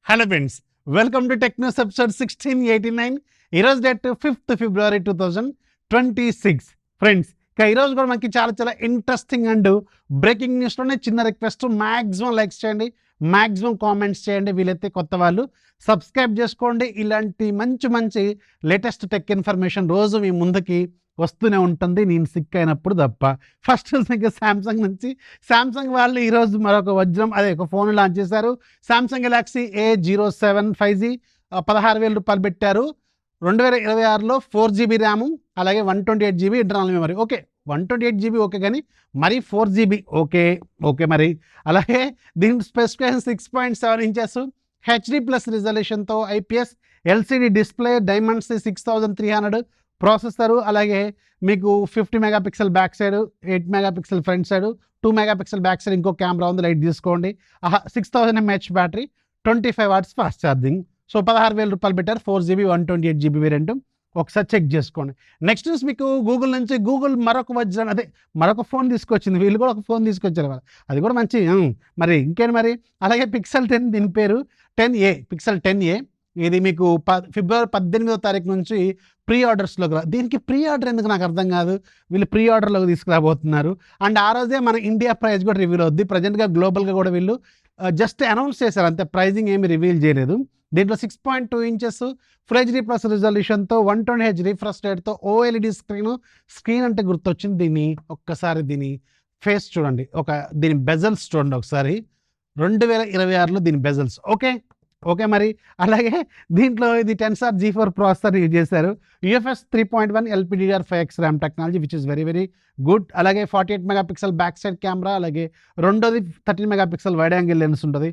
Hello friends, welcome to tech news episode 1689. ఈరోజు date 5th February 2026. Friends, ఇక ఈరోజు కూడా మనకి చాలా చాలా ఇంట్రెస్టింగ్ అండ్ బ్రేకింగ్ న్యూస్లోనే చిన్న రిక్వెస్ట్, మ్యాక్సిమం లైక్స్ చేయండి, మ్యాక్సిమం కామెంట్స్ చేయండి. వీలైతే కొత్త వాళ్ళు సబ్స్క్రైబ్ చేసుకోండి. ఇలాంటి మంచి మంచి లేటెస్ట్ టెక్ ఇన్ఫర్మేషన్ రోజు మీ ముందుకి వస్తూనే ఉంటుంది, నేను సిక్ అయినప్పుడు తప్ప. ఫస్ట్ మీకు శాంసంగ్ నుంచి, శాంసంగ్ వాళ్ళు ఈరోజు మరొక వజ్రం అదే ఒక ఫోన్ లాంచ్ చేశారు. శాంసంగ్ గెలాక్సీ A07 5G 16,000 రూపాయలు పెట్టారు. 2026లో 4GB ర్యాము, అలాగే 128GB internal memory. Okay, 128GB okay, కానీ మరి 4GB ఓకే ఓకే మరి. అలాగే దీని specification 6.7 inches HD+ రిజల్యూషన్తో IPS LCD display, diamonds 6300 processor, అలాగే మీకు 50 megapixel back side, 8 megapixel front side, 2 megapixel back side ఇంకో కెమెరా ఉంది, లైట్ తీసుకోండి. 6000 mAh battery, 25 watts fast charging. So 16,000 రూపాయలు పెట్టారు. 4GB 128GB variant. ఒకసారి చెక్ చేసుకోండి. నెక్స్ట్ న్యూస్ మీకు గూగుల్ నుంచి. గూగుల్ మరొక వజ్రం అదే మరొక ఫోన్ తీసుకొచ్చింది. వీళ్ళు కూడా ఒక ఫోన్ తీసుకొచ్చారు కదా, అది కూడా మంచి మరి ఇంకేంటి మరి. అలాగే Pixel 10, దీని పేరు 10A, Pixel 10A. ఇది మీకు February 18వ నుంచి ప్రీ ఆర్డర్స్లోకి దీనికి ప్రీ ఆర్డర్ ఎందుకు నాకు అర్థం కాదు. వీళ్ళు ప్రీ ఆర్డర్లోకి తీసుకురాబోతున్నారు. అండ్ ఆ రోజే మన ఇండియా ప్రైస్ కూడా రివీల్ అవుద్ది. ప్రజెంట్గా గ్లోబల్గా కూడా వీళ్ళు జస్ట్ అనౌన్స్ చేశారు అంతే, ప్రైజింగ్ ఏమి రివీల్ చేయలేదు. దీంట్లో 6.2 ఇంచెస్ ఫుల్ HD+ రిజల్యూషన్తో 120Hz రిఫ్రెష్ రేట్తో OLED స్క్రీన్ అంటే గుర్తొచ్చింది. దీన్ని ఒక్కసారి దీని ఫేస్ చూడండి, దీని బెజల్స్ చూడండి ఒకసారి. 2026లో దీని బెజల్స్ ఓకే ఓకే మరి. అలాగే దీంట్లో ఇది Tensor G4 ప్రాసెసర్ యూజ్ చేశారు. UFS 3.1 LPDDR5X RAM technology, which is very very good. అలాగే 48 మెగాపిక్సెల్ బ్యాక్ సైడ్ కెమెరా, అలాగే రెండోది 13 మెగాపిక్సెల్ వైడ్ యాంగిల్ లెన్స్ ఉంటుంది.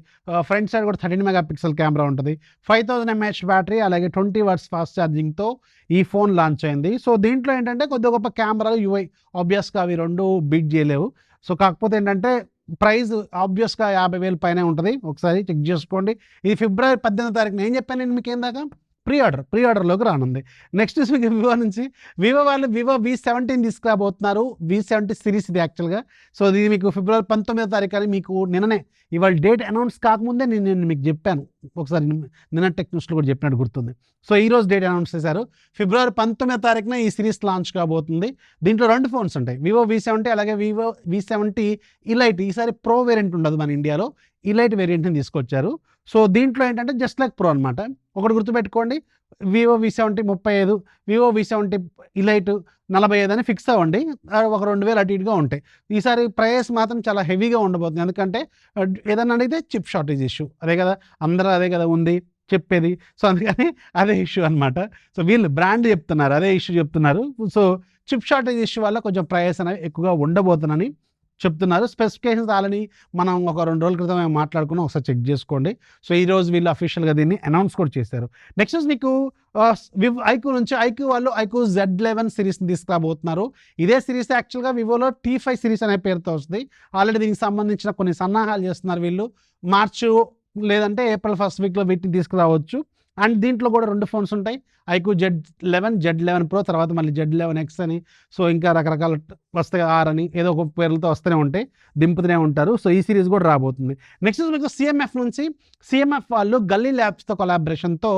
ఫ్రంట్ సైడ్ కూడా 13 మెగాపిక్సెల్ కెమెరా ఉంటుంది. 5000 mAh బ్యాటరీ, అలాగే 20 watts ఫాస్ట్ ఛార్జింగ్తో ఈ ఫోన్ లాంచ్ అయింది. సో దీంట్లో ఏంటంటే కొద్దిగా గొప్ప కెమెరాలు, UI ఆబ్వియస్గా అవి రెండు బీట్ చేయలేవు. సో కాకపోతే ఏంటంటే ప్రైస్ ఆబ్వియస్గా 50,000 పైనే ఉంటుంది. ఒకసారి చెక్ చేసుకోండి. ఇది February 18వ ఏం చెప్పాను నేను మీకు ఏందాక, ప్రీ ఆర్డర్లోకి రానుంది. నెక్స్ట్ మీకు వివో నుంచి. వివో వాళ్ళు వివో V17 తీసుకురాబోతున్నారు. V70 సిరీస్ ఇది యాక్చువల్గా. సో ఇది మీకు February 19వ అని మీకు నిన్ననే, ఇవాళ డేట్ అనౌన్స్ కాకముందే నేను మీకు చెప్పాను ఒకసారి, నిన్న టెక్ న్యూస్లో కూడా చెప్పినట్టు గుర్తుంది. సో ఈరోజు డేట్ అనౌన్స్ చేశారు. February 19వ ఈ సిరీస్ లాంచ్ కాబోతుంది. దీంట్లో రెండు ఫోన్స్ ఉంటాయి, వివో V70 అలాగే వివో V70 ఇలైట్. ఈసారి ప్రో వేరియంట్ ఉండదు మన ఇండియాలో, ఇలైట్ వేరియంట్ని తీసుకొచ్చారు. సో దీంట్లో ఏంటంటే జస్ట్ లైక్ ప్రో అనమాట. ఒకటి గుర్తుపెట్టుకోండి, Vivo V70 35, Vivo V70 elite 45 అని ఫిక్స్ అవ్వండి. ఒక 2,000 అటు ఇటుగా ఉంటాయి. ఈసారి ప్రైస్ మాత్రం చాలా హెవీగా ఉండబోతుంది. ఎందుకంటే ఏదన్నా అడిగితే చిప్ షార్టేజ్ ఇష్యూ, అదే కదా అందరూ అదే కదా ఉంది చెప్పేది. సో అందుకని అదే ఇష్యూ అనమాట. సో వీళ్ళు బ్రాండ్ చెప్తున్నారు, అదే ఇష్యూ చెప్తున్నారు. సో చిప్ షార్టేజ్ ఇష్యూ వల్ల కొంచెం ప్రైస్ అనేవి ఎక్కువగా ఉండబోతుందని చెప్తున్నారు. స్పెసిఫికేషన్స్ ఆల్రెడీ మనం ఒక 2 రోజుల క్రితం మాట్లాడుకున్నాం, ఒకసారి చెక్ చేసుకోండి. సో ఈరోజు వీళ్ళు అఫీషియల్గా దీన్ని అనౌన్స్ కూడా చేశారు. నెక్స్ట్ మీకు ఐక్యూ నుంచి. ఐక్యూ వాళ్ళు ఐక్యూ Z11 సిరీస్ని తీసుకురాబోతున్నారు. ఇదే సిరీస్ యాక్చువల్గా వివోలో T5 సిరీస్ అనే పేరుతో వస్తుంది. ఆల్రెడీ దీనికి సంబంధించిన కొన్ని సన్నాహాలు చేస్తున్నారు వీళ్ళు. మార్చు లేదంటే ఏప్రిల్ 1st వీక్లో వీటిని తీసుకురావచ్చు. అండ్ దీంట్లో కూడా 2 ఫోన్స్ ఉంటాయి, ఐక్యూ Z11 Pro, తర్వాత మళ్ళీ Z11X అని. సో ఇంకా రకరకాల వస్తాయి, R అని ఏదో ఒక పేర్లతో వస్తూనే ఉంటాయి, దింపుతూనే ఉంటారు. సో ఈ సిరీస్ కూడా రాబోతుంది. నెక్స్ట్ మీకు CMF నుంచి. CMF వాళ్ళు గల్లీ ల్యాబ్స్తో కొలాబరేషన్తో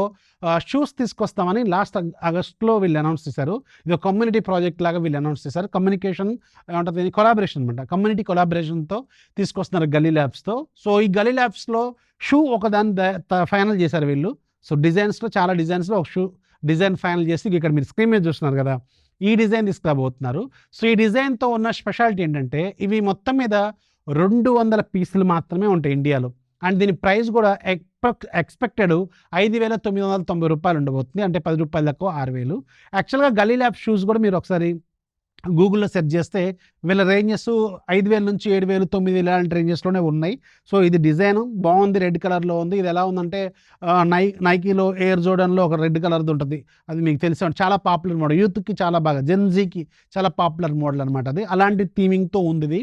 షూస్ తీసుకొస్తామని లాస్ట్ ఆగస్ట్లో వీళ్ళు అనౌన్స్ చేశారు. ఇది ఒక కమ్యూనిటీ ప్రాజెక్ట్ లాగా వీళ్ళు అనౌన్స్ చేశారు. కమ్యూనికేషన్ ఏమంటుంది, కొలాబరేషన్ అనమాట. కమ్యూనిటీ కొలాబరేషన్తో తీసుకొస్తున్నారు గల్లీ ల్యాబ్స్తో. సో ఈ గల్లీ ల్యాబ్స్లో షూ ఒకదాన్ని ఫైనల్ చేశారు వీళ్ళు. సో డిజైన్స్లో చాలా డిజైన్స్లో ఒక షూ డిజైన్ ఫైనల్ చేసి ఇక్కడ మీరు స్క్రీన్ మీద చూస్తున్నారు కదా, ఈ డిజైన్ తీసుకురాబోతున్నారు. సో ఈ డిజైన్తో ఉన్న స్పెషాలిటీ ఏంటంటే ఇవి మొత్తం మీద 200 పీసులు మాత్రమే ఉంటాయి ఇండియాలో. అండ్ దీని ప్రైస్ కూడా ఎక్స్పెక్టెడ్ 5,990 రూపాయలు ఉండబోతుంది. అంటే 10 రూపాయలు తక్కువ 6,000. యాక్చువల్గా గల్లీ ల్యాబ్ షూస్ కూడా మీరు ఒకసారి గూగుల్లో సెర్చ్ చేస్తే వీళ్ళ రేంజెస్ 5,000 నుంచి 7,000, 9,000 ఇలాంటి రేంజెస్లోనే ఉన్నాయి. సో ఇది డిజైన్ బాగుంది, రెడ్ కలర్లో ఉంది. ఇది ఎలా ఉందంటే నైకీలో ఎయిర్ జోర్డన్లో ఒక రెడ్ కలర్ది ఉంటుంది, అది మీకు తెలిసి చాలా పాపులర్ మోడల్, యూత్కి చాలా బాగా, జెన్జీకి చాలా పాపులర్ మోడల్ అనమాట. అది అలాంటి థీమింగ్తో ఉంది. ఇది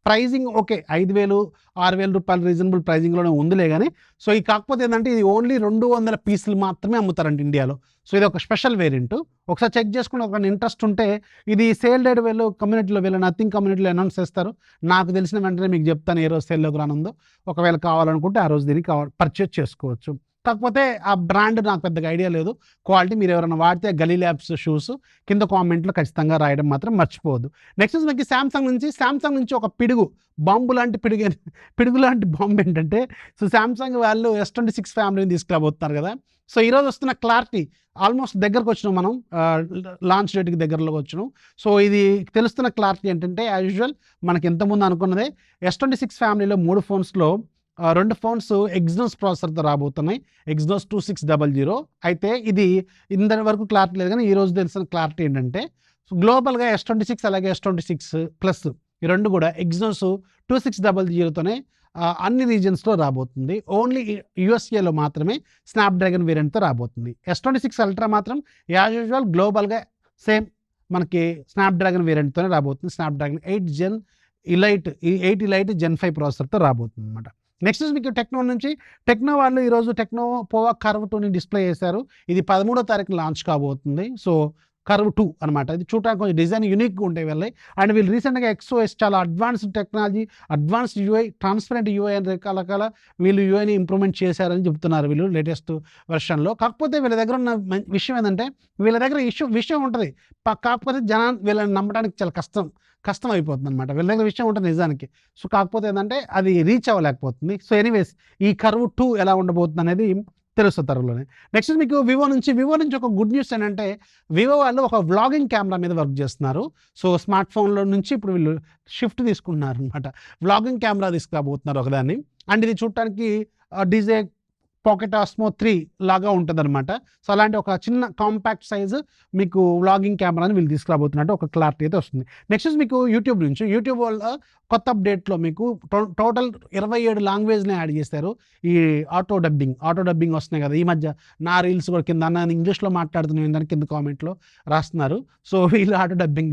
ప్రైజింగ్ ఓకే, 5,000, 6,000 రూపాయలు రీజనబుల్ ప్రైజింగ్లోనే ఉందిలే కానీ. సో ఇది కాకపోతే ఏంటంటే ఇది ఓన్లీ 200 పీసులు మాత్రమే అమ్ముతారంట ఇండియాలో. సో ఇది ఒక స్పెషల్ వేరియంట్. ఒకసారి చెక్ చేసుకుని ఒక ఇంట్రెస్ట్ ఉంటే ఇది సేల్ డేట్ వీళ్ళు కమ్యూనిటీలో, వీళ్ళు నథింగ్ కమ్యూనిటీలో అనౌన్స్ చేస్తారు. నాకు తెలిసిన వెంటనే మీకు చెప్తాను ఏ రోజు సేల్లోకి రానుందో. ఒకవేళ కావాలనుకుంటే ఆ రోజు దీనికి పర్చేజ్ చేసుకోవచ్చు. కాకపోతే ఆ బ్రాండ్ నాకు పెద్దగా ఐడియా లేదు. క్వాలిటీ మీరు ఎవరైనా వాడితే గలీ ల్యాబ్స్ షూస్ కింద కామెంట్‌లో ఖచ్చితంగా రాయడం మాత్రం మర్చిపోవద్దు. నెక్స్ట్ వచ్చి మనకి సామ్‌సంగ్ నుంచి ఒక పిడుగు, బాంబు లాంటి పిడుగు లాంటి బాంబ్ ఏంటంటే, సో సామ్‌సంగ్ వాళ్ళు S26 ఫ్యామిలీని తీసుకురాబోతున్నారు కదా! సో ఈరోజు వస్తున్న క్లారిటీ ఆల్మోస్ట్ దగ్గరకొచ్చినాం మనం. లాంచ్ డేట్‌కి దగ్గరలోకి వచ్చినాం. సో ఇది తెలుస్తున్న క్లారిటీ ఏంటంటే, యాజ్ యూజువల్ మనకి ఇంతకుముందు అనుకున్నదే S26 ఫ్యామిలీలో 3 ఫోన్స్‌లో 2 ఫోన్స్ ఎగ్జినోస్ ప్రాసెసర్‌తో రాబోతున్నాయి. ఎగ్జినోస్ 2600. అయితే ఇది ఇంతటి వరకు క్లారిటీ లేదు కానీ, ఈరోజు తెలిసిన క్లారిటీ ఏంటంటే, గ్లోబల్‌గా S26 అలాగే S26 ప్లస్ ఈ 2 కూడా ఎగ్జినోస్ 2600తోనే అన్ని రీజియన్స్‌లో రాబోతుంది. ఓన్లీ యూఎస్ఏలో మాత్రమే స్నాప్‌డ్రాగన్ వేరియంట్‌తో రాబోతుంది. S26 అల్ట్రా మాత్రం యాజ్ యూజువల్ గ్లోబల్‌గా సేమ్ మనకి స్నాప్‌డ్రాగన్ వేరియంట్‌తోనే రాబోతుంది. స్నాప్‌డ్రాగన్ 8 జెన్ ఇలైట్, ఈ 8 ఇలైట్ జెన్ 5 ప్రాసెసర్‌తో రాబోతుందన్నమాట. నెక్స్ట్ మీకు టెక్నో నుంచి, టెక్నో వాళ్ళు ఈరోజు టెక్నో పోవా కర్వ్ 2ని డిస్ప్లే చేశారు. ఇది 13వ తారీఖున లాంచ్ కాబోతుంది. సో కర్వ్ 2 అనమాట. ఇది చూడడానికి కొంచెం డిజైన్ యూనిక్‌గా ఉంటాయి వీళ్ళయి. అండ్ వీళ్ళు రీసెంట్‌గా XOS చాలా advanced technology, advanced UI, transparent UI అని రకరకాల వీళ్ళు యూఐని ఇంప్రూవ్‌మెంట్ చేశారని చెప్తున్నారు వీళ్ళు లేటెస్ట్ వెర్షన్‌లో. కాకపోతే వీళ్ళ దగ్గర ఉన్న విషయం ఏందంటే, వీళ్ళ దగ్గర విషయం ఉంటది. కాకపోతే వీళ్ళని నమ్మడానికి చాలా కష్టం అయిపోతుందనమాట. వీళ్ళ దగ్గర విషయం ఉంటది నిజానికి. సో కాకపోతే ఏందంటే, అది రీచ్ అవ్వలేకపోతుంది. సో ఎనీవేస్ ఈ కర్వ్ 2 ఎలా ఉండబోతుందనేది తెలుస్తది త్వరలోనే. నెక్స్ట్ మీకు వివో నుంచి ఒక గుడ్ న్యూస్ ఏంటంటే, వివో వాళ్ళు ఒక వ్లాగింగ్ కెమెరా మీద వర్క్ చేస్తున్నారు. సో స్మార్ట్ ఫోన్‌లో నుంచి ఇప్పుడు వీళ్ళు షిఫ్ట్ తీసుకుంటున్నారనమాట. వ్లాగింగ్ కెమెరా తీసుకురాబోతున్నారు ఒకదాన్ని. అండ్ ఇది చూడటానికి డీజే పాకెట్ ఆస్మో 3 లాగా ఉంటదనమాట. సో అలాంటి ఒక చిన్న కాంపాక్ట్ సైజు మీకు వ్లాగింగ్ కెమెరాని వీళ్ళు తీసుకురాబోతున్నట్టు ఒక క్లారిటీ అయితే వస్తుంది. నెక్స్ట్ మీకు యూట్యూబ్ వాళ్ళ కొత్త అప్డేట్‌లో మీకు టోటల్ 27 లాంగ్వేజ్‌ని యాడ్ చేశారు. ఈ ఆటో డబ్బింగ్ వస్తున్నాయి కదా! ఈ మధ్య నా రీల్స్ కూడా కింద నేను ఇంగ్లీష్‌లో మాట్లాడుతున్నాను ఏందని కింద కామెంట్‌లో రాస్తున్నారు. సో వీళ్ళు ఆటో డబ్బింగ్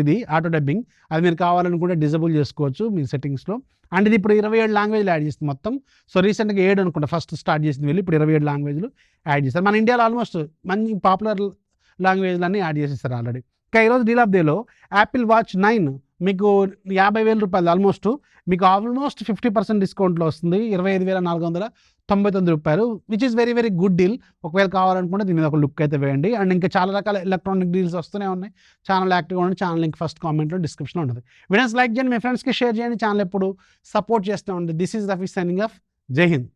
ఇది ఆటో డబ్బింగ్ అది మీరు కావాలనుకుంటే డిజేబుల్ చేసుకోవచ్చు మీ సెట్టింగ్స్‌లో. అండ్ ఇది ఇప్పుడు 27 లాంగ్వేజ్‌లు యాడ్ చేస్తుంది మొత్తం. సో రీసెంట్‌గా 7 అనుకుంటా ఫస్ట్ స్టార్ట్ చేసింది వీళ్ళు. ఇప్పుడు 27 లాంగ్వేజ్‌లు యాడ్ చేశారు. మన ఇండియాలో ఆల్మోస్ట్ మంచి పాపులర్ లాంగ్వేజ్‌లన్నీ యాడ్ చేసేసారు ఆల్రెడీ. ఇంకా ఈరోజు డీల్ ఆఫ్ డేలో యాపిల్ వాచ్ 9 మీకు రూ. 50,000 మీకు ఆల్మోస్ట్ 50% డిస్కౌంట్‌లో వస్తుంది. 25,499 which is very good deal. ఒకవేళ కావాలనుకుంటే దీని మీద ఒక లుక్ అయితే వేయండి. అండ్ ఇంకా చాలా రకాల ఎలక్ట్రానిక్ డీల్స్ వస్తూనే ఉన్నాయి. ఛానల్ యాక్టివ్‌గా ఉండండి. ఛానల్ లింక్ ఫస్ట్ కామెంట్‌లో, డిస్క్రిప్షన్‌లో ఉంటుంది. వీడియోస్ లైక్ చేయండి, మీ ఫ్రెండ్స్‌కి షేర్ చేయండి. ఛానల్ ఎప్పుడు సపోర్ట్ చేస్తూ ఉండండి. This is Rafi signing off. జై హింద్.